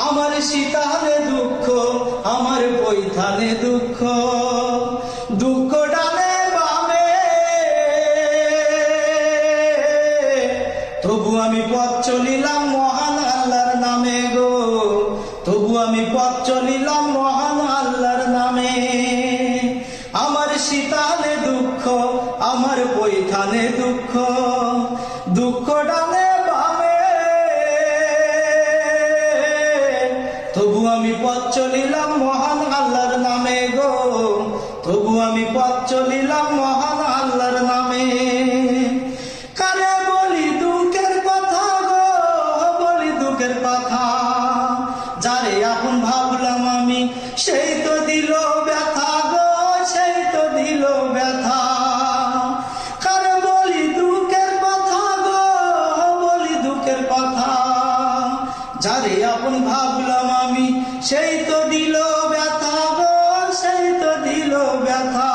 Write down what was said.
আমার শীতালে দুঃখ, আমার বৈথানে দুঃখ, দুঃখ ডালে বামে, তবু আমি পথ চলিলাম মহান আল্লাহর নামে গো, তবু আমি পথ চলিলাম মহান আল্লাহর নামে। আমার শীতালে দুঃখ, আমার বৈথানে দুঃখ, দুঃখ ডালে বামে, তবু আমি পথ চলিলাম মহান আল্লাহর নামে গো, তবু আমি পথ চলিলাম মহান আল্লাহর নামে। কারে বলি দুঃখের কথা গো, বলি দুঃখের কথা, যারে আপন ভাবলাম আমি সেই তো দিল ব্যথা গো, সেই তো দিল ব্যথা। কারে বলি দুঃখের কথা গো, বলি দুঃখের কথা, যারে আপন ভাবলাম আমি সেই তো দিল ব্যথা গো, সেই তো দিল ব্যথা।